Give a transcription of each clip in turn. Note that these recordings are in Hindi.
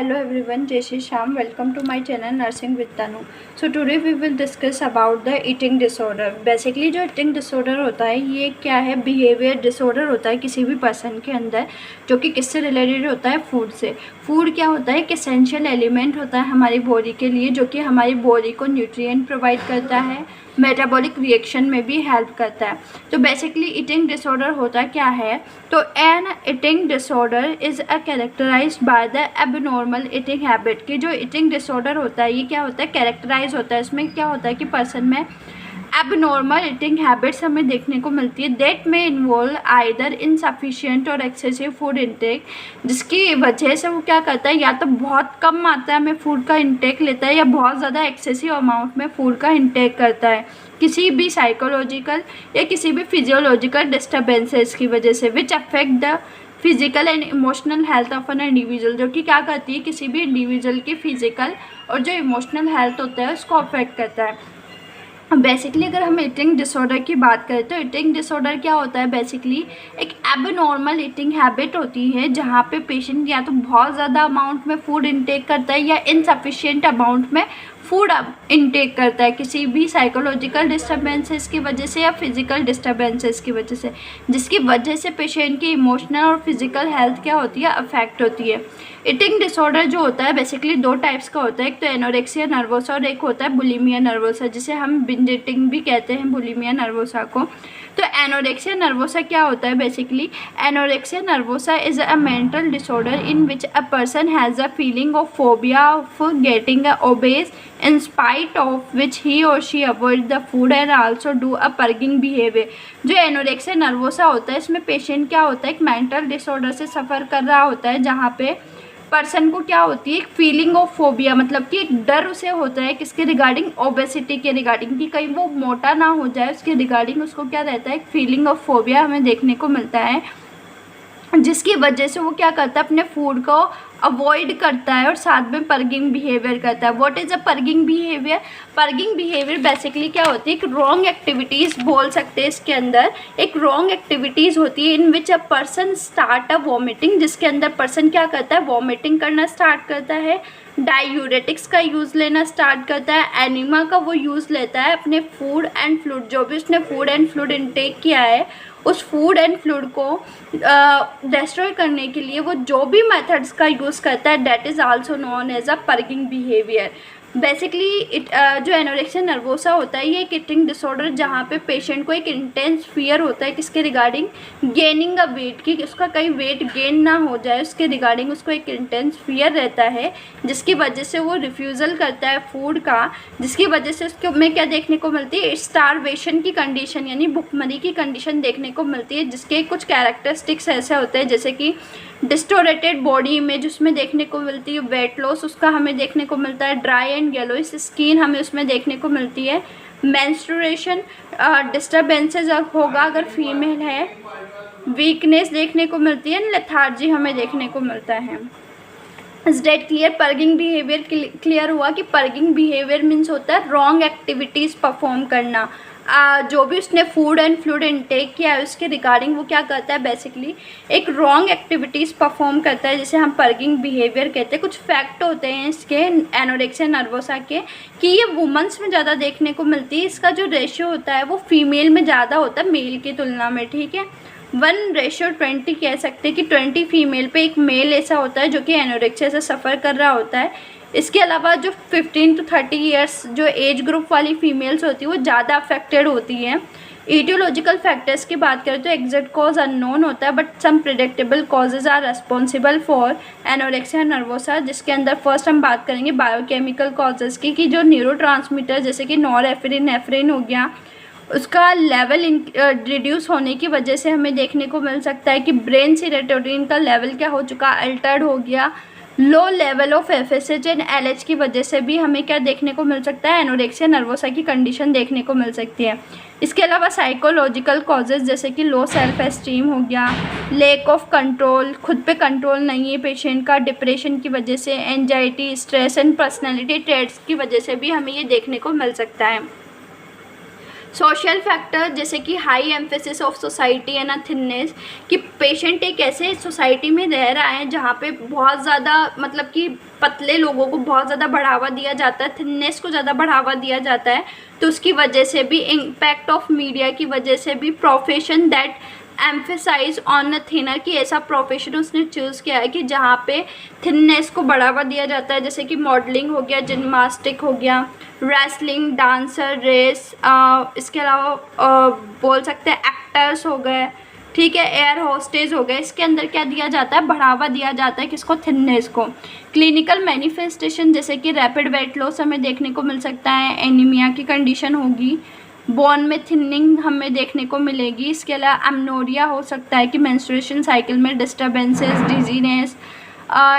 Hello everyone, Jai Shri Shyam. Welcome to my channel Nursing with Tanu. So today we will discuss about the eating disorder. Basically जो eating disorder होता है ये क्या है, behavior disorder होता है किसी भी पर्सन के अंदर, जो कि किससे रिलेटेड होता है, फूड से। फूड क्या होता है, एक एसेंशियल एलिमेंट होता है हमारी बॉडी के लिए, जो कि हमारी बॉडी को न्यूट्रिएंट प्रोवाइड करता है, मेटाबॉलिक रिएक्शन में भी हेल्प करता है। तो बेसिकली ईटिंग डिसऑर्डर होता क्या है, तो an eating disorder is a characterized by the abnormal eating habit. कि जो ईटिंग डिसऑर्डर होता है ये क्या होता है, कैरेक्टराइज होता है। इसमें क्या होता है कि पर्सन में एबनॉर्मल ईटिंग हैबिट्स हमें देखने को मिलती है, दैट में इन्वॉल्व आइदर इनसफिशिएंट और एक्सेसिव फूड इंटेक, जिसकी वजह से वो क्या करता है, या तो बहुत कम मात्रा में फूड का इंटेक लेता है या बहुत ज़्यादा एक्सेसिव अमाउंट में फूड का इंटेक करता है, किसी भी साइकोलॉजिकल या किसी भी फिजियोलॉजिकल डिस्टर्बेंसेस की वजह से, which affect the physical and emotional health of an individual. जो कि क्या करती है, किसी भी इंडिविजुअल की फिजिकल और जो इमोशनल हेल्थ होता है उसको अफेक्ट करता है। बेसिकली अगर हम ईटिंग डिसऑर्डर की बात करें तो ईटिंग डिसऑर्डर क्या होता है, बेसिकली एक एबनॉर्मल ईटिंग हैबिट होती है जहाँ पे पेशेंट या तो बहुत ज़्यादा अमाउंट में फूड इंटेक करता है या इनसफिशिएंट अमाउंट में फूड इंटेक करता है, किसी भी साइकोलॉजिकल डिस्टर्बेंसेस की वजह से या फिजिकल डिस्टर्बेंसेस की वजह से, जिसकी वजह से पेशेंट की इमोशनल और फिजिकल हेल्थ क्या होती है, अफेक्ट होती है। ईटिंग डिसऑर्डर जो होता है बेसिकली दो टाइप्स का होता है, एक तो एनोरेक्सिया नर्वोसा और एक होता है बुलिमिया नर्वोसा, जिसे हम बिंज ईटिंग भी कहते हैं, बुलिमिया नर्वोसा को। तो एनोरेक्सिया नर्वोसा क्या होता है, basically anorexia nervosa is a mental disorder in which a person has a feeling of phobia of getting a obese in spite of which he or she avoid the food and also do a purging behavior। जो एनोरेक्सिया नर्वोसा होता है इसमें पेशेंट क्या होता है, एक मेंटल डिसऑर्डर से सफ़र कर रहा होता है, जहाँ पे पर्सन को क्या होती है, एक फीलिंग ऑफ फोबिया, मतलब कि एक डर उसे होता है किसके रिगार्डिंग, ओबेसिटी के रिगार्डिंग, कि कहीं वो मोटा ना हो जाए, उसके रिगार्डिंग उसको क्या रहता है, एक फीलिंग ऑफ फोबिया हमें देखने को मिलता है, जिसकी वजह से वो क्या करता है, अपने फूड को अवॉइड करता है और साथ में पर्गिंग बिहेवियर करता है। What is a purging behaviour, purging behaviour basically क्या होती है, एक रॉन्ग एक्टिविटीज़ बोल सकते हैं इसके अंदर, एक रॉन्ग एक्टिविटीज़ होती है in which a person start a vomiting, जिसके अंदर पर्सन क्या करता है, वॉमिटिंग करना स्टार्ट करता है, डायूरेटिक्स का यूज़ लेना स्टार्ट करता है, एनिमा का वो यूज़ लेता है अपने फूड एंड फ्लूइड, जो भी उसने फूड एंड फ्लूइड इनटेक किया है उस फूड एंड फ्लूइड को डिस्ट्रॉय करने के लिए वो जो भी मेथड्स का यूज़ करता है, that is also known as a purging behaviour. Basically जो एनोरेक्सिया नर्वोसा होता है ये एक ईटिंग डिसऑर्डर जहाँ पे पेशेंट को एक इंटेंस फियर होता है किसके रिगार्डिंग, गेनिंग अ वेट, कि उसका कहीं वेट गेन ना हो जाए, उसके रिगार्डिंग उसको एक इंटेंस फियर रहता है, जिसकी वजह से वो रिफ्यूज़ल करता है फूड का, जिसकी वजह से उसके में क्या देखने को मिलती है, स्टारवेशन की कंडीशन यानी भुखमरी की कंडीशन देखने को मिलती है, जिसके कुछ कैरेक्टरिस्टिक्स ऐसे होते हैं जैसे कि डिस्टोरेटेड बॉडी इमेज उसमें देखने को मिलती है, वेट लॉस उसका हमें देखने को मिलता है, ड्राई एंड येलोइश स्किन हमें उसमें देखने को मिलती है, मेंस्ट्रुएशन डिस्टर्बेंसेस होगा अगर फीमेल है, वीकनेस देखने को मिलती है, लेथार्जी हमें देखने को मिलता है। Is that clear, purging behaviour clear हुआ कि पर्गिंग बिहेवियर मीन्स होता है रॉन्ग एक्टिविटीज़ परफॉर्म करना, जो भी उसने फूड एंड फ्लूइड इनटेक किया है उसके रिगार्डिंग वो क्या करता है, बेसिकली एक रॉन्ग एक्टिविटीज़ परफॉर्म करता है, जिसे हम पर्गिंग बिहेवियर कहते हैं। कुछ फैक्ट होते हैं इसके एनोरेक्सिया नर्वोसा के कि ये वुमेंस में ज़्यादा देखने को मिलती है, इसका जो रेशियो होता है वो फीमेल में ज़्यादा होता है मेल की तुलना में, ठीक है। 1:20 कह सकते हैं कि 20 फीमेल पे एक मेल ऐसा होता है जो कि एनोरेक्सिया से सफ़र कर रहा होता है। इसके अलावा जो 15 to 30 ईयर्स जो एज ग्रुप वाली फीमेल्स होती है वो ज़्यादा अफेक्टेड होती हैं। ईटियोलॉजिकल फैक्टर्स की बात करें तो एग्जैक्ट कॉज अननोन होता है, but some predictable causes are responsible for anorexia nervosa, जिसके अंदर फर्स्ट हम बात करेंगे बायोकेमिकल कॉजेज़ की, कि जो न्यूरोट्रांसमीटर जैसे कि नॉरएफ्रिन एफ्रिन हो गया उसका लेवल रिड्यूस होने की वजह से हमें देखने को मिल सकता है कि ब्रेन सीरोटोनिन का लेवल क्या हो चुका, अल्टर्ड हो गया, low level of FSH and LH की वजह से भी हमें क्या देखने को मिल सकता है, एनोरेक्सिया नर्वोसा की कंडीशन देखने को मिल सकती है। इसके अलावा साइकोलॉजिकल कॉजेज़ जैसे कि लो सेल्फ एस्टीम हो गया, लैक ऑफ कंट्रोल, खुद पे कंट्रोल नहीं है पेशेंट का, डिप्रेशन की वजह से, anxiety, stress and personality traits की वजह से भी हमें ये देखने को मिल सकता है। सोशल फैक्टर जैसे कि हाई एम्फेसिस ऑफ सोसाइटी है ना थिननेस, कि पेशेंट एक ऐसे सोसाइटी में रह रहा है जहाँ पे बहुत ज़्यादा मतलब कि पतले लोगों को बहुत ज़्यादा बढ़ावा दिया जाता है, थिननेस को ज़्यादा बढ़ावा दिया जाता है। तो उसकी वजह से भी, इम्पैक्ट ऑफ मीडिया की वजह से भी, profession that emphasize on a thinner, कि ऐसा प्रोफेशन उसने चूज़ किया है कि जहाँ पे थिननेस को बढ़ावा दिया जाता है, जैसे कि मॉडलिंग हो गया, जिम्नास्टिक हो गया, रेसलिंग, डांसर, रेस, इसके अलावा बोल सकते हैं एक्टर्स हो गए, ठीक है, एयर होस्टेज हो गए। इसके अंदर क्या दिया जाता है, बढ़ावा दिया जाता है किसको, थिननेस को। क्लिनिकल मैनिफेस्टेशन जैसे कि रैपिड वेट लॉस हमें देखने को मिल सकता है, एनीमिया की कंडीशन होगी, बोन में थिनिंग हमें देखने को मिलेगी। इसके अलावा एमनोरिया हो सकता है कि मेंस्ट्रुएशन साइकिल में disturbances, dizziness,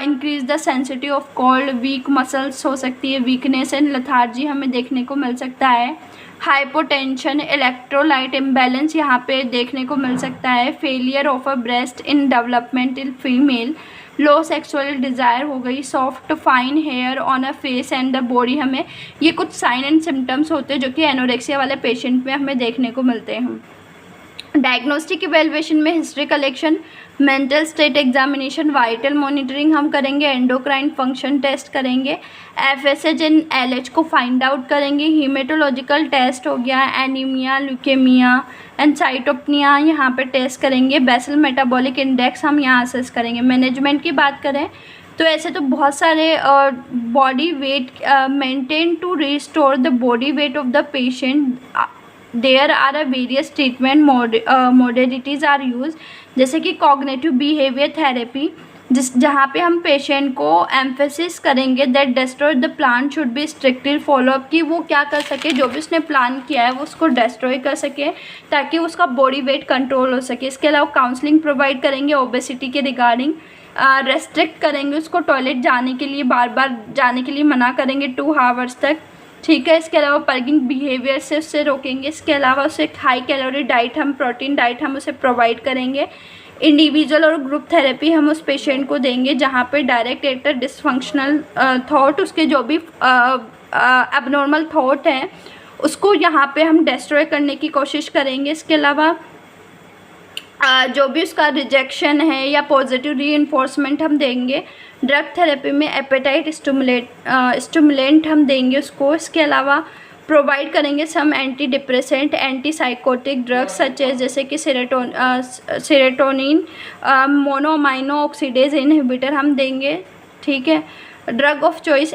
increase the sensitive of cold, week muscles हो सकती है, वीकनेस एंड लेथार्जी हमें देखने को मिल सकता है। हाइपोटेंशन, इलेक्ट्रोलाइट इम्बैलेंस यहाँ पे देखने को मिल सकता है। Failure of a breast in development in female, low sexual desire हो गई, soft fine hair on a face and the body, हमें ये कुछ साइन एंड सिम्टम्स होते हैं जो कि एनोरेक्सिया वाले पेशेंट में हमें देखने को मिलते हैं। डायग्नोस्टिक इवेल्युएशन में history collection, mental state examination, vital monitoring हम करेंगे, एंडोक्राइन फंक्शन टेस्ट करेंगे, एफएसएच एंड एलएच को फाइंड आउट करेंगे, हीमेटोलॉजिकल टेस्ट हो गया, एनीमिया, ल्यूकेमिया एंड साइटोपनिया यहाँ पे टेस्ट करेंगे, बेसल मेटाबॉलिक इंडेक्स हम यहाँ असेस करेंगे। मैनेजमेंट की बात करें तो ऐसे तो बहुत सारे body weight maintain to restore the body weight of the patient, there are a various treatment modalities are use, जैसे कि कॉग्निटिव बिहेवियर थेरेपी, जहाँ पे हम पेशेंट को एम्फेसिस करेंगे that destroy the plan should be strictly follow up, कि वो क्या कर सके, जो भी उसने प्लान किया है वो उसको डिस्ट्रॉय कर सके ताकि उसका बॉडी वेट कंट्रोल हो सके। इसके अलावा काउंसलिंग प्रोवाइड करेंगे ओबेसिटी के रिगार्डिंग, रेस्ट्रिक्ट करेंगे उसको टॉयलेट जाने के लिए, बार बार जाने के लिए मना करेंगे 2 आवर्स तक, ठीक है। इसके अलावा पर्गिंग बिहेवियर से उससे रोकेंगे। इसके अलावा उसे एक हाई कैलोरी डाइट, हम प्रोटीन डाइट हम उसे प्रोवाइड करेंगे। इंडिविजुअल और ग्रुप थेरेपी हम उस पेशेंट को देंगे जहाँ पे डायरेक्ट एटर डिसफंक्शनल थॉट, उसके जो भी एबनॉर्मल थॉट हैं उसको यहाँ पे हम डिस्ट्रॉय करने की कोशिश करेंगे। इसके अलावा जो भी उसका रिजेक्शन है या पॉजिटिव रीइंफोर्समेंट हम देंगे। ड्रग थेरेपी में एपेटाइट स्टिमुलेंट हम देंगे उसको। इसके अलावा प्रोवाइड करेंगे some antidepressant, antipsychotic drugs such as, जैसे कि सेरोटोनिन, मोनोमाइनो ऑक्सीडेज इनहिबिटर हम देंगे, ठीक है। ड्रग ऑफ चॉइस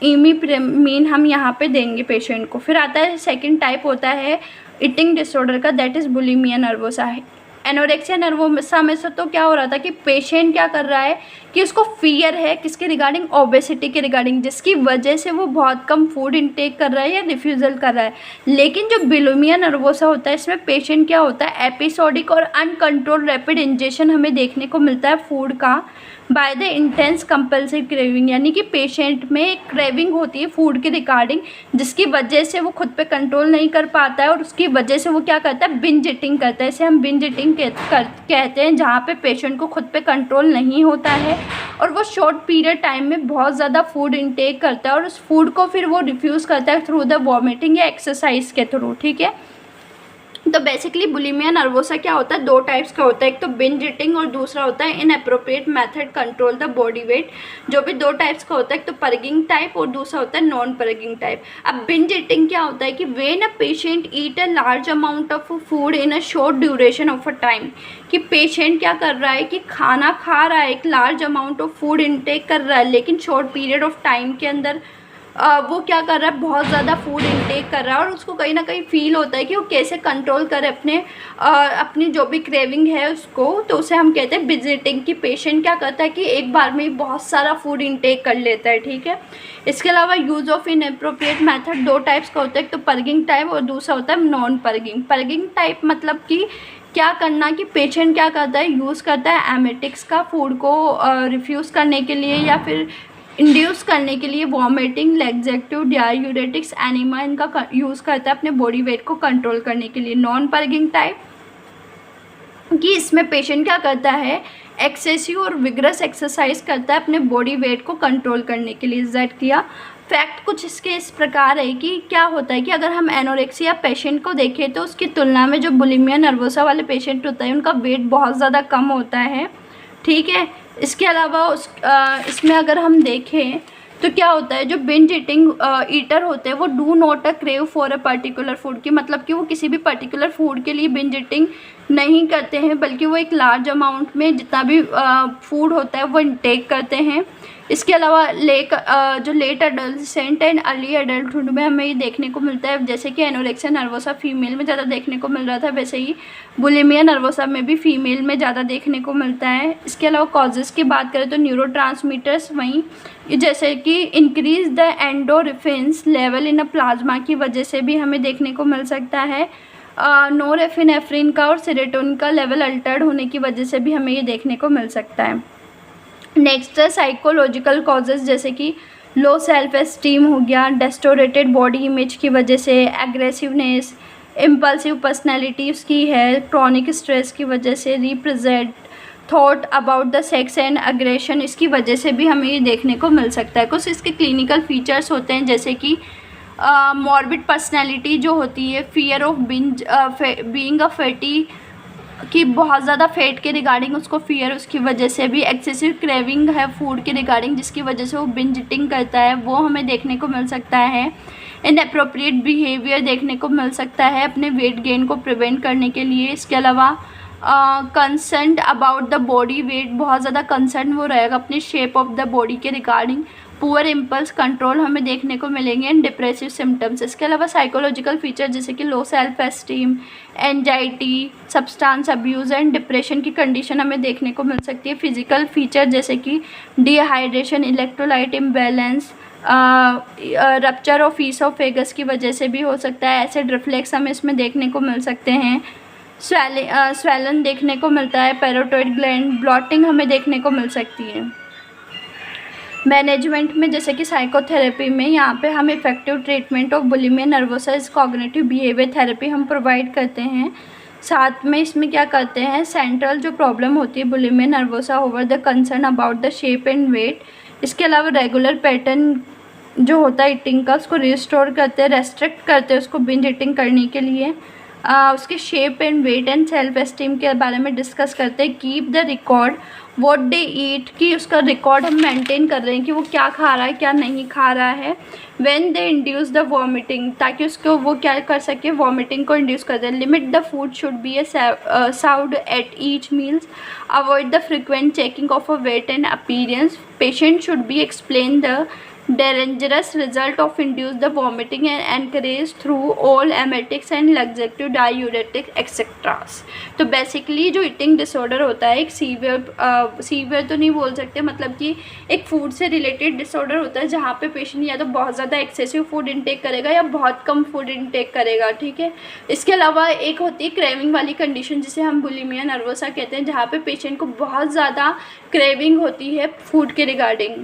इमिप्रेमिन हम यहाँ पे देंगे पेशेंट को। फिर आता है सेकंड टाइप होता है ईटिंग डिसऑर्डर का, दैट इज़ बुलिमिया नर्वोसा है। एनोरेक्सिया नर्वोसा में से तो क्या हो रहा था कि पेशेंट क्या कर रहा है कि उसको फियर है किसके रिगार्डिंग, ओबेसिटी के रिगार्डिंग, जिसकी वजह से वो बहुत कम फूड इंटेक कर रहा है या रिफ्यूज़ल कर रहा है। लेकिन जो बुलिमिया नर्वोसा होता है इसमें पेशेंट क्या होता है, एपिसोडिक और अनकंट्रोल्ड रैपिड इंजेशन हमें देखने को मिलता है फूड का by the intense compulsive craving, यानी कि पेशेंट में एक क्रेविंग होती है फूड के रिगार्डिंग जिसकी वजह से वो खुद पे कंट्रोल नहीं कर पाता है और उसकी वजह से वो क्या करता है, बिंज ईटिंग करता है। इसे हम बिंज ईटिंग कहते हैं, जहाँ पे पेशेंट को खुद पे कंट्रोल नहीं होता है और वो शॉर्ट पीरियड टाइम में बहुत ज़्यादा फूड इंटेक करता है और उस फूड को फिर वो रिफ्यूज़ करता है थ्रू द वॉमिटिंग या एक्सरसाइज के थ्रू, ठीक है। तो बेसिकली बुलिमिया नर्वोसा क्या होता है, 2 टाइप्स का होता है, एक तो बिंज ईटिंग और दूसरा होता है inappropriate method control the body wait. जो भी 2 टाइप्स का होता है, एक तो पर्गिंग टाइप और दूसरा होता है नॉन पर्गिंग टाइप। अब बिंज ईटिंग क्या होता है कि when a patient eat a large amount of food in a short duration of a time, कि पेशेंट क्या कर रहा है कि खाना खा रहा है, एक large amount of food intake कर रहा है, लेकिन शॉर्ट पीरियड ऑफ टाइम के अंदर वो क्या कर रहा है, बहुत ज़्यादा फूड इंटेक कर रहा है और उसको कहीं ना कहीं फील होता है कि वो कैसे कंट्रोल करे अपनी जो भी क्रेविंग है उसको। तो उसे हम कहते हैं बिंज ईटिंग। की पेशेंट क्या करता है कि एक बार में बहुत सारा फूड इंटेक कर लेता है, ठीक है। इसके अलावा use of inappropriate method 2 types का होता है, एक तो पर्गिंग टाइप और दूसरा होता है नॉन पर्गिंग। पर्गिंग टाइप मतलब कि क्या करना कि पेशेंट क्या करता है, यूज़ करता है एमेटिक्स का फूड को रिफ्यूज़ करने के लिए या फिर इंड्यूस करने के लिए, वॉमिटिंग, लैक्सेटिव, डाययूरेटिक्स, एनिमा इनका यूज़ करता है अपने बॉडी वेट को कंट्रोल करने के लिए। नॉन पर्गिंग टाइप कि इसमें पेशेंट क्या करता है, एक्सेसिव और विग्रस एक्सरसाइज करता है अपने बॉडी वेट को कंट्रोल करने के लिए। दैट किया फैक्ट कुछ इसके इस प्रकार है कि क्या होता है कि अगर हम एनोरेक्सिया पेशेंट को देखें तो उसकी तुलना में जो बुलिमिया नर्वोसा वाले पेशेंट होता है उनका वेट बहुत ज़्यादा कम होता है, ठीक है। इसके अलावा इसमें अगर हम देखें तो क्या होता है, जो बिंज ईटिंग ईटर होते हैं वो do not a crave for a particular food, की मतलब कि वो किसी भी पर्टिकुलर फूड के लिए बिंज ईटिंग नहीं करते हैं, बल्कि वो एक लार्ज अमाउंट में जितना भी फूड होता है वो इनटेक करते हैं। इसके अलावा जो late adolescent and early adulthood में हमें ये देखने को मिलता है, जैसे कि एनोरेक्सिया नर्वोसा फीमेल में ज़्यादा देखने को मिल रहा था, वैसे ही बुलिमिया नर्वोसा में भी फीमेल में ज़्यादा देखने को मिलता है। इसके अलावा कॉजेज़ की बात करें तो न्यूरोट्रांसमीटर्स वहीं जैसे कि increase the endorphins level in a plasma की वजह से भी हमें देखने को मिल सकता है। नोरेफिनेफ्रिन का और सेरोटोनिन का लेवल अल्टर्ड होने की वजह से भी हमें ये देखने को मिल सकता है। नेक्स्ट है साइकोलॉजिकल कॉजेज़, जैसे कि लो सेल्फ एस्टीम हो गया, डिस्टोरेटेड बॉडी इमेज की वजह से, एग्रेसिवनेस, इम्पल्सिव पर्सनैलिटी उसकी है, क्रॉनिक स्ट्रेस की वजह से, represent thought about the sex and aggression, इसकी वजह से भी हमें ये देखने को मिल सकता है। कुछ इसके क्लिनिकल फीचर्स होते हैं, जैसे कि मॉर्बिड पर्सनैलिटी जो होती है, fear of being a fatty, कि बहुत ज़्यादा फैट के रिगार्डिंग उसको फियर, उसकी वजह से भी एक्सेसिव क्रेविंग है फूड के रिगार्डिंग जिसकी वजह से वो बिंज ईटिंग करता है, वो हमें देखने को मिल सकता है। इनएप्रोप्रिएट बिहेवियर देखने को मिल सकता है अपने वेट गेन को प्रिवेंट करने के लिए। इसके अलावा concern about the body wait, बहुत ज़्यादा कंसर्न वो रहेगा अपने शेप ऑफ द बॉडी के रिगार्डिंग। पुअर इम्पल्स कंट्रोल हमें देखने को मिलेंगे एंड डिप्रेसिव सिम्टम्स। इसके अलावा साइकोलॉजिकल फीचर जैसे कि low self esteem, anxiety, substance abuse and depression की कंडीशन हमें देखने को मिल सकती है। फिजिकल फीचर जैसे कि dehydration, electrolyte imbalance, rupture of oesophagus की वजह से भी हो सकता है। एसिड रिफ्लेक्स हमें इसमें देखने को मिल सकते हैं। स्वेलन देखने को मिलता है, पैराटाइड ग्लैंड, ब्लॉटिंग हमें देखने को मिल सकती है। मैनेजमेंट में जैसे कि साइकोथेरेपी में यहाँ पे हम effective treatment of bulimia nervosa cognitive behaviour therapy हम प्रोवाइड करते हैं। साथ में इसमें क्या करते हैं, सेंट्रल जो प्रॉब्लम होती है bulimia nervosa over the concern about the shape and weight, इसके अलावा रेगुलर पैटर्न जो होता है ईटिंग का उसको रिस्टोर करते हैं, रेस्ट्रिक्ट करते हैं उसको बिंज ईटिंग करने के लिए। उसके shape and weight and self esteem के बारे में डिस्कस करते हैं। Keep the record what they eat, कि उसका रिकॉर्ड हम मेंटेन कर रहे हैं कि वो क्या खा रहा है क्या नहीं खा रहा है। When they induce the vomiting, ताकि उसको वो क्या कर सके, वॉमिटिंग को इंड्यूस कर दे। Limit the food should be allowed at each meals, avoid the frequent checking of a weight and appearance. Patient should be explain the dangerous result of induce the vomiting and encourage through all emetics and laxative diuretic etc. तो बेसिकली जो ईटिंग डिसऑर्डर होता है एक सीवियर तो नहीं बोल सकते, मतलब कि एक फूड से रिलेटेड डिसऑर्डर होता है जहाँ पे पेशेंट या तो बहुत ज़्यादा एक्सेसिव फूड इनटेक करेगा या बहुत कम फूड इनटेक करेगा, ठीक है। इसके अलावा एक होती है क्रेविंग वाली कंडीशन जिसे हम बुलिमिया नर्वोसा कहते हैं, जहाँ पे पेशेंट को बहुत ज़्यादा क्रेविंग होती है फूड के रिगार्डिंग।